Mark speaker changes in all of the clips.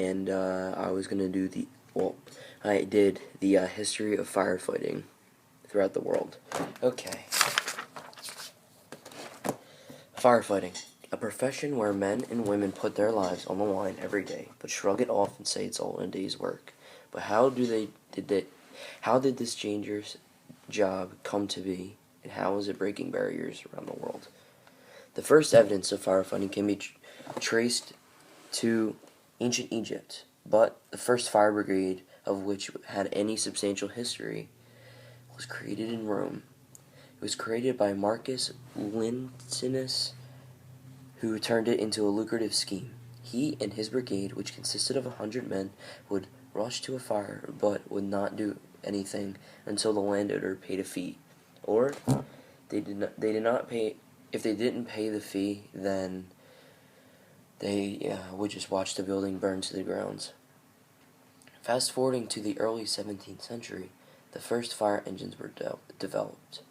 Speaker 1: and I was going to do I did the history of firefighting throughout the world. Okay. Firefighting, a profession where men and women put their lives on the line every day, but shrug it off and say it's all in a day's work. But how did this dangerous job come to be, and how is it breaking barriers around the world? The first evidence of firefighting can be traced to ancient Egypt, but the first fire brigade of which had any substantial history was created in Rome. It was created by Marcus Licinus, who turned it into a lucrative scheme. He and his brigade, which consisted of 100 men, would rush to a fire, but would not do anything until the landowner paid a fee, or they did not pay. If they didn't pay the fee, then they would just watch the building burn to the ground. Fast forwarding to the early 17th century, the first fire engines were developed.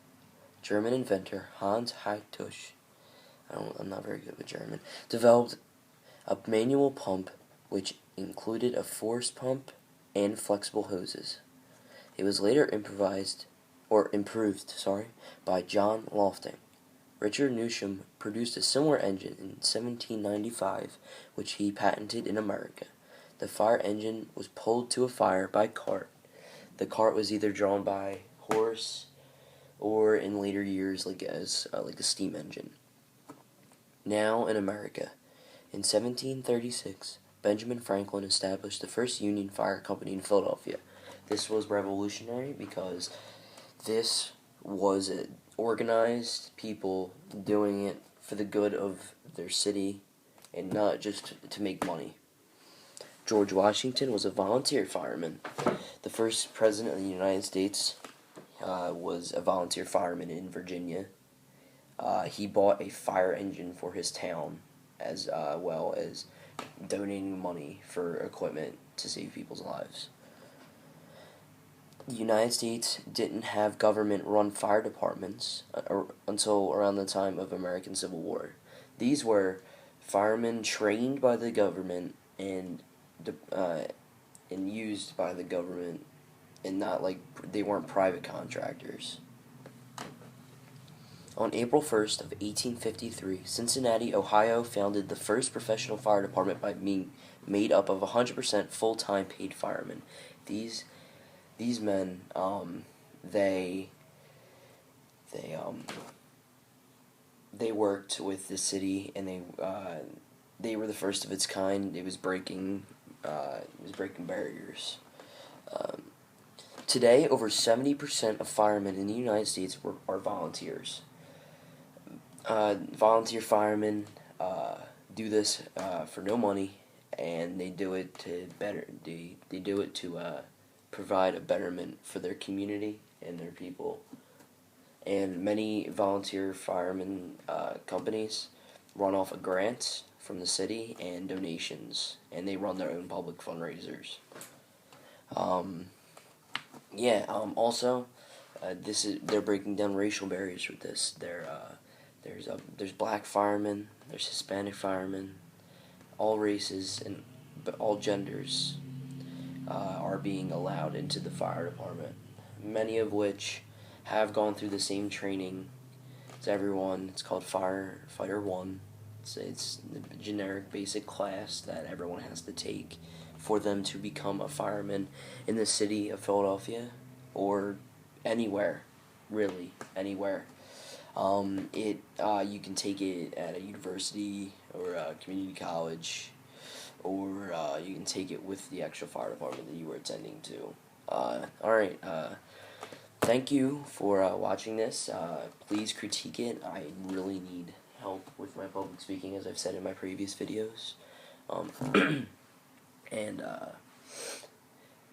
Speaker 1: German inventor Hans Haitusch, I'm not very good with German, developed a manual pump which included a force pump and flexible hoses. It was later improved by John Lofting. Richard Newsham produced a similar engine in 1795, which he patented in America. The fire engine was pulled to a fire by cart. The cart was either drawn by horse or in later years like a steam engine. Now in America, in 1736, Benjamin Franklin established the first Union Fire Company in Philadelphia. This was revolutionary because this was organized people doing it for the good of their city and not just to make money. George Washington was a volunteer fireman. The first president of the United States was a volunteer fireman in Virginia. He bought a fire engine for his town, as well as donating money for equipment to save people's lives. The United States didn't have government-run fire departments until around the time of American Civil War. These were firemen trained by the government and used by the government, and not they weren't private contractors. On April 1st of 1853, Cincinnati, Ohio founded the first professional fire department by being made up of 100% full-time paid firemen. These men, they worked with the city, and they were the first of its kind. It was breaking barriers. Today, over 70% of firemen in the United States are volunteers. Volunteer firemen do this for no money, and they do it to provide a betterment for their community and their people. And many volunteer firemen companies run off of grants from the city and donations, and they run their own public fundraisers. Also, they're breaking down racial barriers with this. There's black firemen, there's Hispanic firemen, all races and all genders are being allowed into the fire department. Many of which have gone through the same training as everyone. It's called Firefighter 1. It's the generic basic class that everyone has to take for them to become a fireman in the city of Philadelphia or anywhere, really anywhere. You can take it at a university or a community college, or you can take it with the actual fire department that you were attending to. Alright, thank you for watching this. Please critique it. I really need help with my public speaking, as I've said in my previous videos. And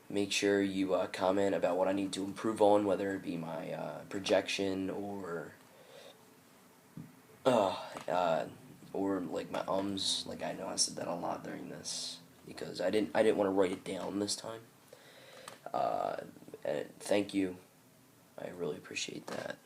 Speaker 1: make sure you comment about what I need to improve on, whether it be my projection or like my ums. Like, I know I said that a lot during this because I didn't want to write it down this time. And thank you. I really appreciate that.